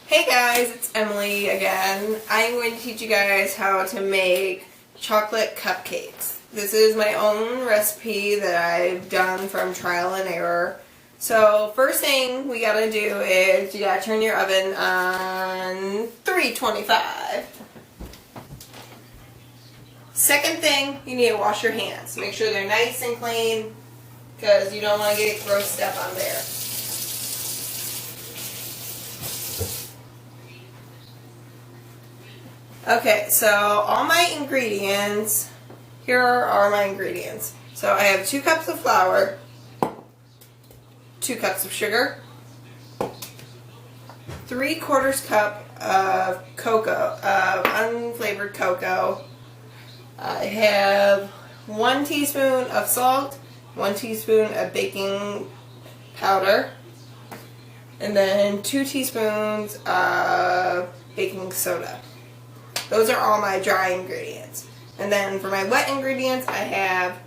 Hey guys, it's Emily again. I'm going to teach you guys how to make chocolate cupcakes. This is my own recipe that I've done from trial and error. So first thing we gotta do is you gotta turn your oven on 325. Second thing, you need to wash your hands. Make sure they're nice and clean because you don't want to get gross stuff on there. Okay, so all my ingredients, here are my ingredients. So I have 2 cups of flour, 2 cups of sugar, 3/4 cup of cocoa, unflavored cocoa. I have 1 teaspoon of salt, 1 teaspoon of baking powder, and then 2 teaspoons of baking soda. Those are all my dry ingredients. And then for my wet ingredients, I have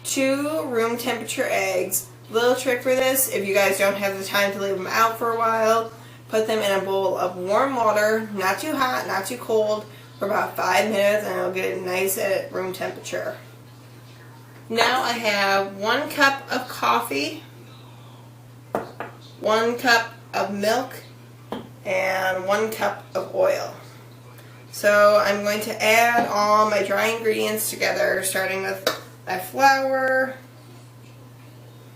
2 room temperature eggs. Little trick for this, if you guys don't have the time to leave them out for a while, put them in a bowl of warm water, not too hot, not too cold, for about 5 minutes, and it'll get it nice at room temperature. Now I have 1 cup of coffee, 1 cup of milk, and 1 cup of oil. So I'm going to add all my dry ingredients together, starting with my flour,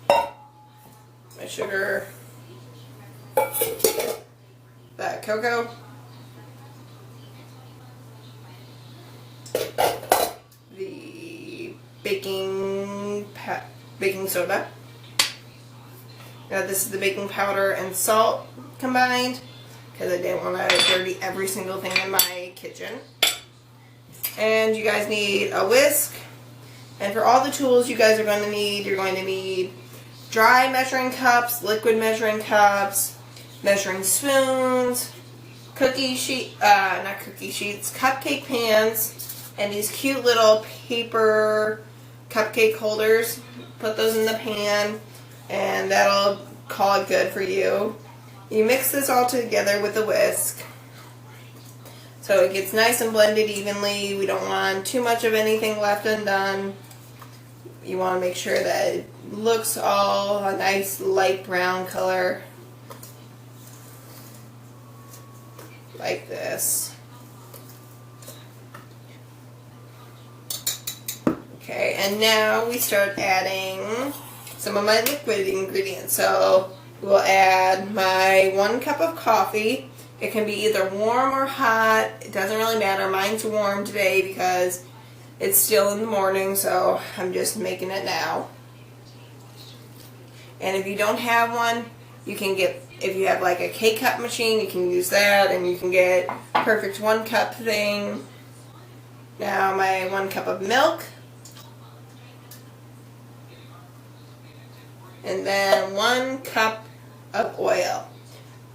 my sugar, that cocoa, the baking soda. Now this is the baking powder and salt combined, because I didn't want to dirty every single thing in my kitchen. And you guys need a whisk. And for all the tools you guys are going to need, you're going to need dry measuring cups, liquid measuring cups, measuring spoons, cupcake pans, and these cute little paper cupcake holders. Put those in the pan, and that'll call it good for you. You mix this all together with a whisk so it gets nice and blended evenly. We don't want too much of anything left undone. You want to make sure that it looks all a nice light brown color, like this. Okay, and now we start adding some of my liquid ingredients. So we'll add my 1 cup of coffee. It can be either warm or hot. It doesn't really matter. Mine's warm today because it's still in the morning, so I'm just making it now. And if you don't have one, you can get, if you have like a K-cup machine, you can use that, and you can get perfect 1 cup thing. Now my 1 cup of milk. And then 1 cup of oil.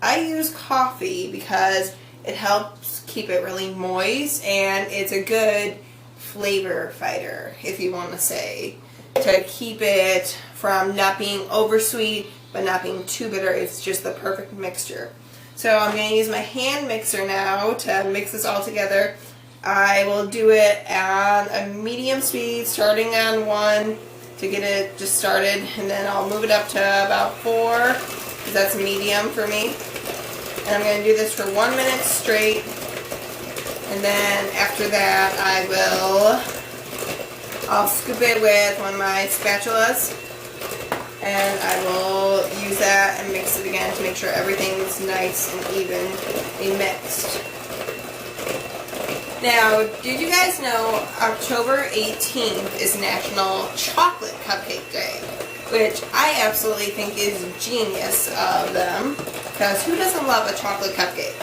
I use coffee because it helps keep it really moist, and it's a good flavor fighter, if you want to say, to keep it from not being over sweet but not being too bitter. It's just the perfect mixture. So I'm going to use my hand mixer now to mix this all together. I will do it on a medium speed, starting on 1 to get it just started, and then I'll move it up to about 4 because that's medium for me. And I'm going to do this for 1 minute straight, and then after that I'll scoop it with one of my spatulas, and I will use that and mix it again to make sure everything's nice and evenly mixed. Now, did you guys know October 18th is National Chocolate Cupcake Day, which I absolutely think is genius of them, because who doesn't love a chocolate cupcake?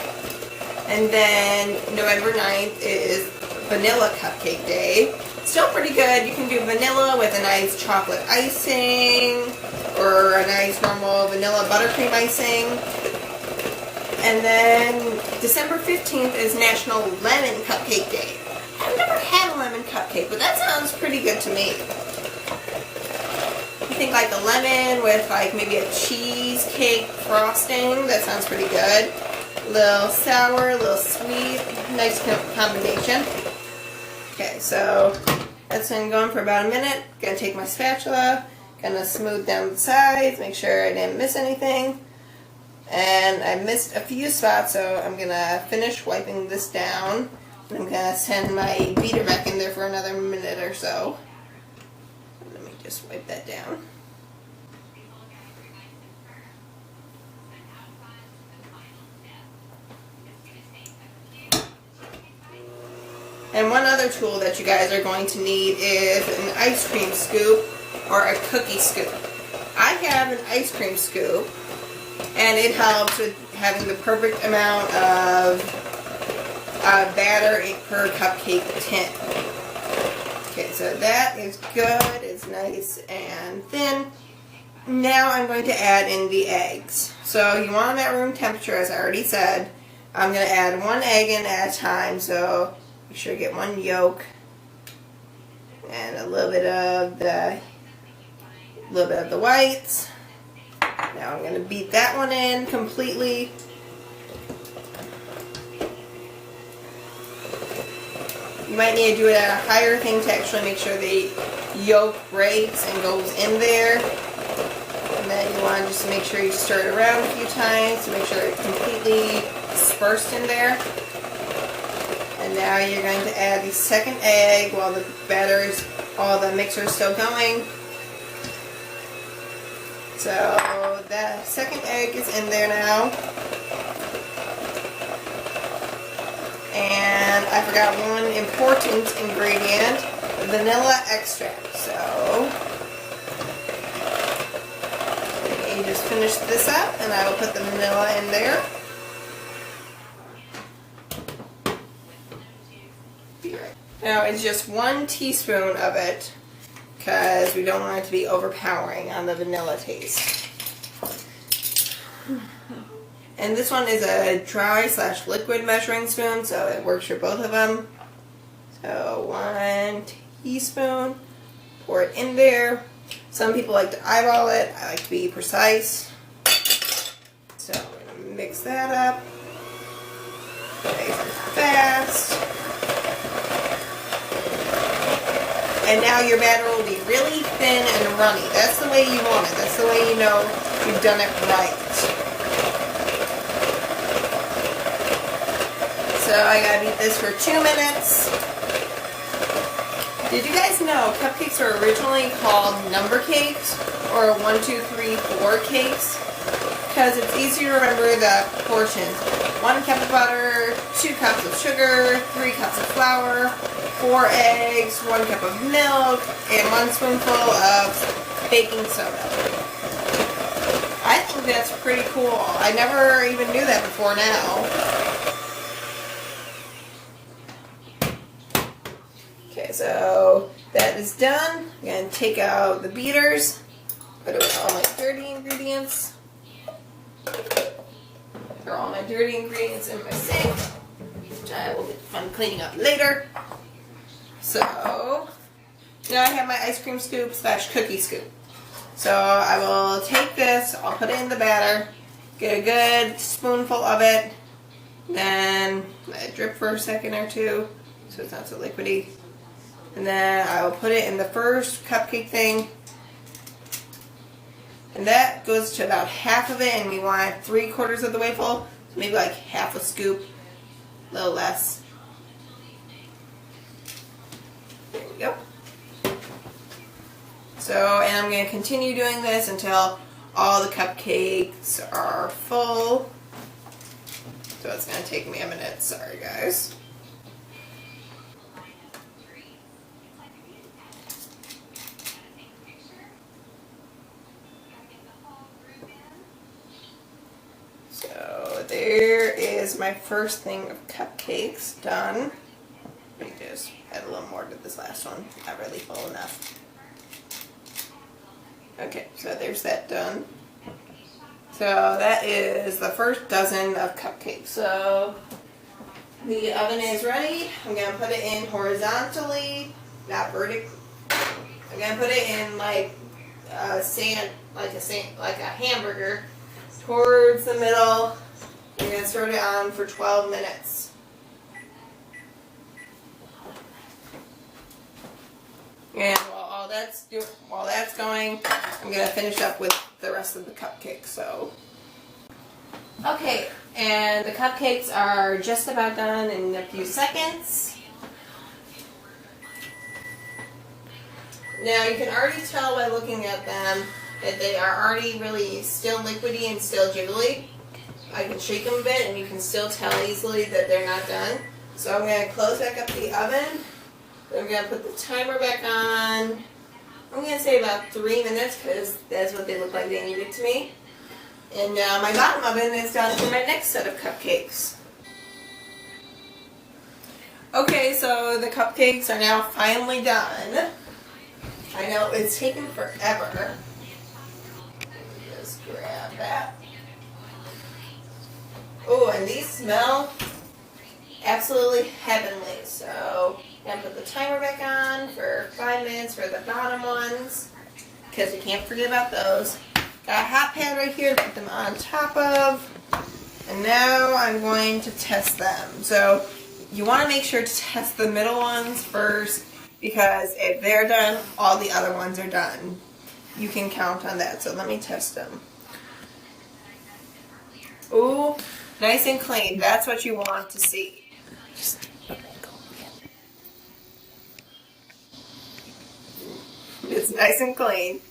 And then November 9th is Vanilla Cupcake Day. Still pretty good. You can do vanilla with a nice chocolate icing or a nice normal vanilla buttercream icing. And then December 15th is National Lemon Cupcake Day. I've never had a lemon cupcake, but that sounds pretty good to me. I think like a lemon with like maybe a cheesecake frosting. That sounds pretty good. A little sour, a little sweet, nice combination. Okay, so that's been going for about a minute. Gonna take my spatula, gonna smooth down the sides, make sure I didn't miss anything. And I missed a few spots, so I'm gonna finish wiping this down. And I'm gonna send my beater back in there for another minute or so. Let me just wipe that down. And one other tool that you guys are going to need is an ice cream scoop or a cookie scoop. I have an ice cream scoop, and it helps with having the perfect amount of batter per cupcake tin. Okay, so that is good. It's nice and thin. Now I'm going to add in the eggs. So you want them at room temperature, as I already said. I'm going to add one egg in at a time, so make sure you get one yolk and a little bit of the whites. Now I'm going to beat that one in completely. You might need to do it at a higher thing to actually make sure the yolk breaks and goes in there. And then you want to just make sure you stir it around a few times to make sure it's completely dispersed in there. And now you're going to add the second egg while the the mixer is still going. So the second egg is in there now. And I forgot one important ingredient, vanilla extract. So you just finish this up, and I will put the vanilla in there. Now it's just 1 teaspoon of it, because we don't want it to be overpowering on the vanilla taste. And this one is a dry/liquid measuring spoon, so it works for both of them. So 1 teaspoon, pour it in there. Some people like to eyeball it. I like to be precise. So I'm going to mix that up nice and fast. And now your batter will be really thin and runny. That's the way you want it. That's the way you know you've done it right. So I gotta beat this for 2 minutes. Did you guys know cupcakes were originally called number cakes or 1, 2, 3, 4 cakes? Because it's easy to remember the portions. 1 cup of butter, 2 cups of sugar, 3 cups of flour, 4 eggs, 1 cup of milk, and 1 spoonful of baking soda. I think that's pretty cool. I never even knew that before now. Okay, so that is done. I'm going to take out the beaters, put away all my dirty ingredients. Throw all my dirty ingredients in my sink, which I will get fun cleaning up later. So, now I have my ice cream scoop / cookie scoop. So I will take this, I'll put it in the batter, get a good spoonful of it, then let it drip for a second or two so it's not so liquidy. And then I will put it in the first cupcake thing. And that goes to about half of it, and we want 3/4 of the way full. So maybe like half a scoop, a little less. There we go. So, and I'm going to continue doing this until all the cupcakes are full. So it's going to take me a minute. Sorry, guys. So there is my first thing of cupcakes done. Let me just add a little more to this last one. Not really full enough. Okay, so there's that done. So that is the first dozen of cupcakes. So the oven is ready. I'm going to put it in horizontally, not vertically. I'm going to put it in like a hamburger towards the middle. I'm going to start it on for 12 minutes. And while that's going, I'm going to finish up with the rest of the cupcakes. So, okay, and the cupcakes are just about done in a few seconds. Now you can already tell by looking at them that they are already really still liquidy and still jiggly. I can shake them a bit and you can still tell easily that they're not done. So I'm going to close back up the oven. I'm going to put the timer back on. I'm going to say about 3 minutes because that's what they look like they needed to me. And now my bottom oven is done for my next set of cupcakes. Okay, so the cupcakes are now finally done. I know it's taken forever. Just grab that. Oh, and these smell absolutely heavenly. So I'm going to put the timer back on for 5 minutes for the bottom ones, because we can't forget about those. Got a hot pan right here to put them on top of. And now I'm going to test them. So you want to make sure to test the middle ones first, because if they're done, all the other ones are done. You can count on that. So let me test them. Ooh, nice and clean. That's what you want to see. It's nice and clean.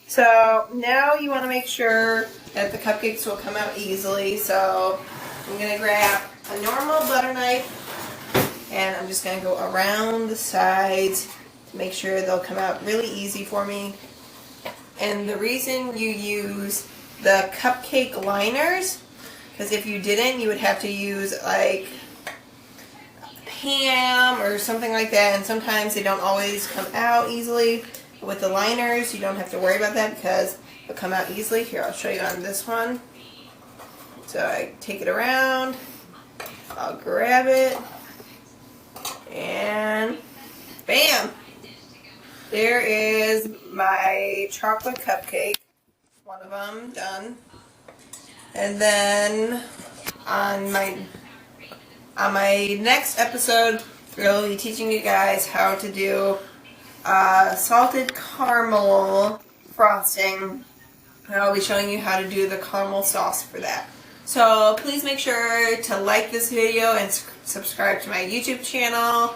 So now you want to make sure that the cupcakes will come out easily. So I'm going to grab a normal butter knife and I'm just going to go around the sides to make sure they'll come out really easy for me. And the reason you use the cupcake liners, because if you didn't, you would have to use like ham or something like that, and sometimes they don't always come out easily. With the liners, you don't have to worry about that because they'll come out easily. Here, I'll show you on this one. So I take it around, I'll grab it, and bam! There is my chocolate cupcake. One of them done. And then on my next episode, we'll be teaching you guys how to do salted caramel frosting. And I'll be showing you how to do the caramel sauce for that. So please make sure to like this video and subscribe to my YouTube channel.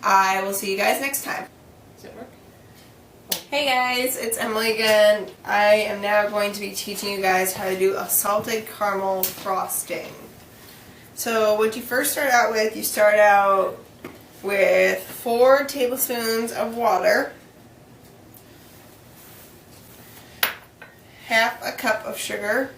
I will see you guys next time. Does it work? Hey guys, it's Emily again. I am now going to be teaching you guys how to do a salted caramel frosting. So what you first start out with, you start out with 4 tablespoons of water, half a cup of sugar,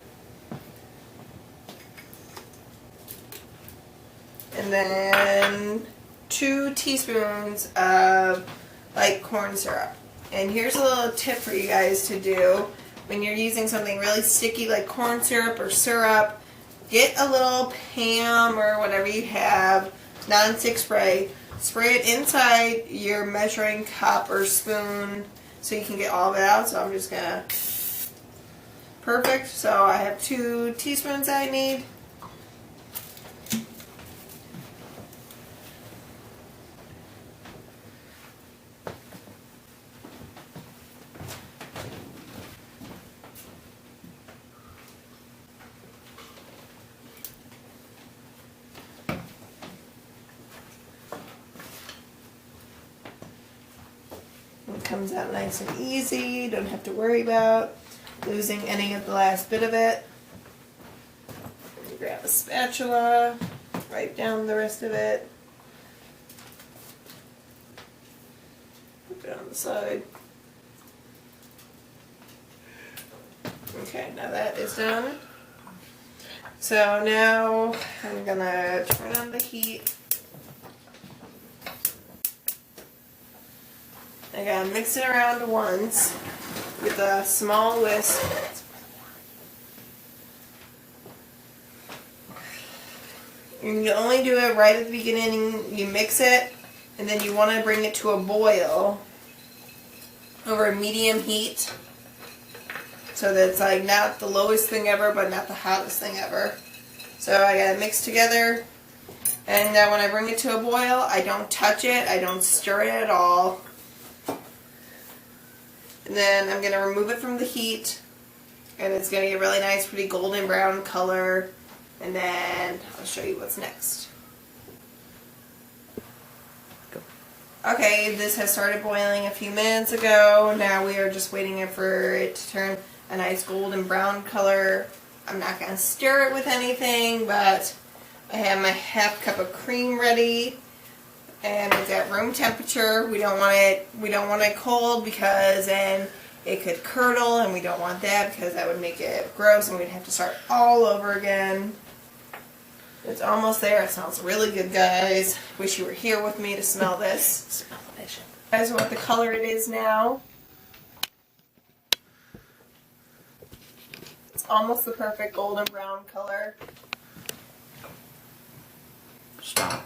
and then 2 teaspoons of light corn syrup. And here's a little tip for you guys to do when you're using something really sticky like corn syrup or syrup. Get a little Pam or whatever you have, non-stick spray. Spray it inside your measuring cup or spoon so you can get all of it out. So I'm just going to... Perfect. So I have 2 teaspoons I need. It comes out nice and easy. Don't have to worry about losing any of the last bit of it. Grab a spatula, wipe down the rest of it. Put it on the side. Okay, now that is done. So now I'm gonna turn on the heat. I gotta mix it around once with a small whisk. And you only do it right at the beginning. You mix it, and then you want to bring it to a boil over a medium heat. So that it's like not the lowest thing ever, but not the hottest thing ever. So I got it mixed together. And then when I bring it to a boil, I don't touch it. I don't stir it at all. And then I'm going to remove it from the heat. And it's going to get really nice, pretty golden brown color. And then I'll show you what's next. Okay, this has started boiling a few minutes ago. Now we are just waiting for it to turn a nice golden brown color. I'm not going to stir it with anything, but I have my half cup of cream ready. And it's at room temperature. We don't want it cold because then it could curdle, and we don't want that because that would make it gross and we'd have to start all over again. It's almost there. It smells really good, guys. Wish you were here with me to smell this. Smell delicious. Guys, what the color it is now. It's almost the perfect golden brown color. Stop.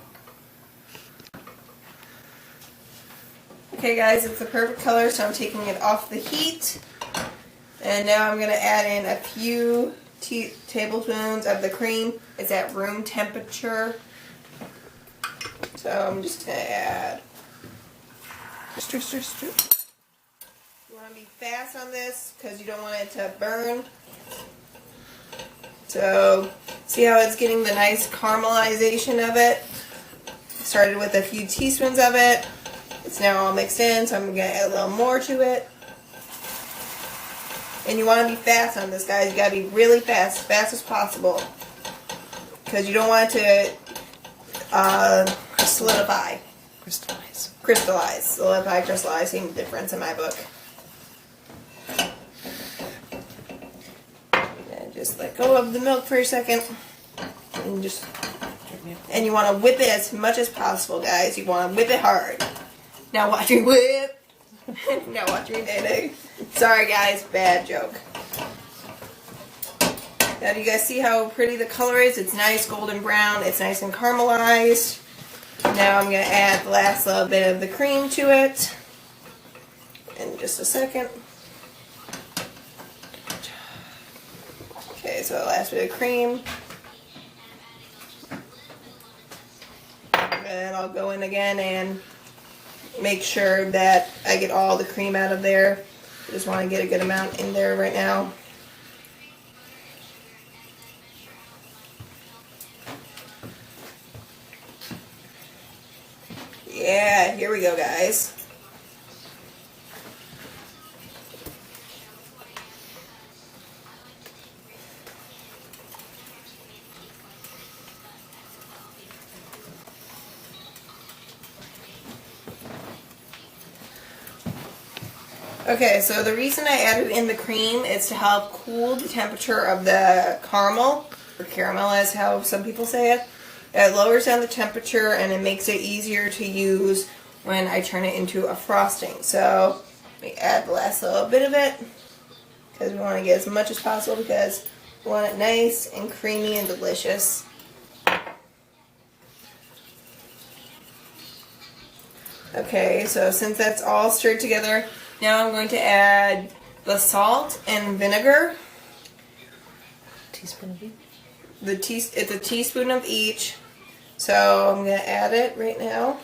Okay, guys, it's the perfect color, so I'm taking it off the heat. And now I'm going to add in a few tablespoons of the cream. It's at room temperature. So I'm just going to add. Stir, stir, stir. You want to be fast on this because you don't want it to burn. So see how it's getting the nice caramelization of it? Started with a few teaspoons of it. It's now all mixed in, so I'm going to add a little more to it. And you want to be fast on this, guys. You got to be really fast, as fast as possible. Because you don't want it to solidify. Crystallize. Crystallize. Solidify, crystallize. Same difference in my book. And just let go of the milk for a second. And you want to whip it as much as possible, guys. You want to whip it hard. Now watch me whip. Now watch me nay-nay. Sorry, guys. Bad joke. Now, do you guys see how pretty the color is? It's nice golden brown. It's nice and caramelized. Now I'm going to add the last little bit of the cream to it. In just a second. Okay, so the last bit of cream. And I'll go in again and make sure that I get all the cream out of there. I just want to get a good amount in there right now. Yeah, here we go, guys. Okay, so the reason I added in the cream is to help cool the temperature of the caramel, or caramel as how some people say it. It lowers down the temperature and it makes it easier to use when I turn it into a frosting. So we add the last little bit of it because we want to get as much as possible because we want it nice and creamy and delicious. Okay, so since that's all stirred together, now I'm going to add the salt and vinegar. Teaspoon of each? It's a teaspoon of each. So I'm going to add it right now.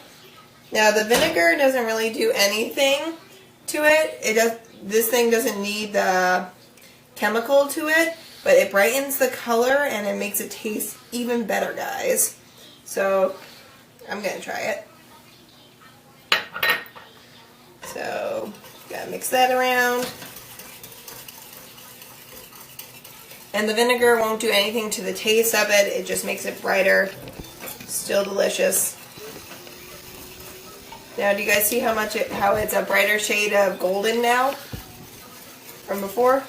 Now the vinegar doesn't really do anything to it. This thing doesn't need the chemical to it, but it brightens the color and it makes it taste even better, guys. So I'm going to try it. So gotta mix that around. And the vinegar won't do anything to the taste of it. It just makes it brighter. Still delicious. Now, do you guys see how it's a brighter shade of golden now from before?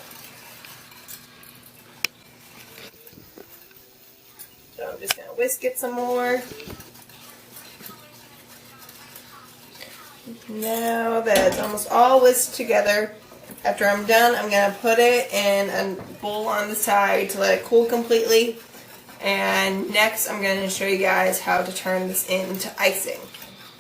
So I'm just gonna whisk it some more. Now that it's almost all whisked together, after I'm done, I'm going to put it in a bowl on the side to let it cool completely. And next, I'm going to show you guys how to turn this into icing.